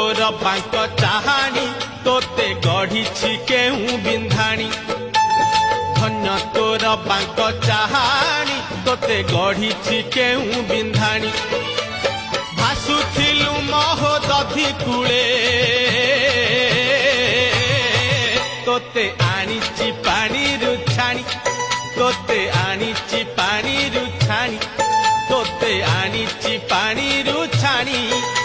तोर बांक चाहाणी तोते गढ़ी केहू बिंधाणी धन्य तोर बांक चाहाणी तोते गढ़ी केहू बिंधाणी भासुथिलु महोदधि कूले तोते आनीची पानी रुछाणी तोते आनीची पानी रुछाणी तोते आनीची पानी रुछाणी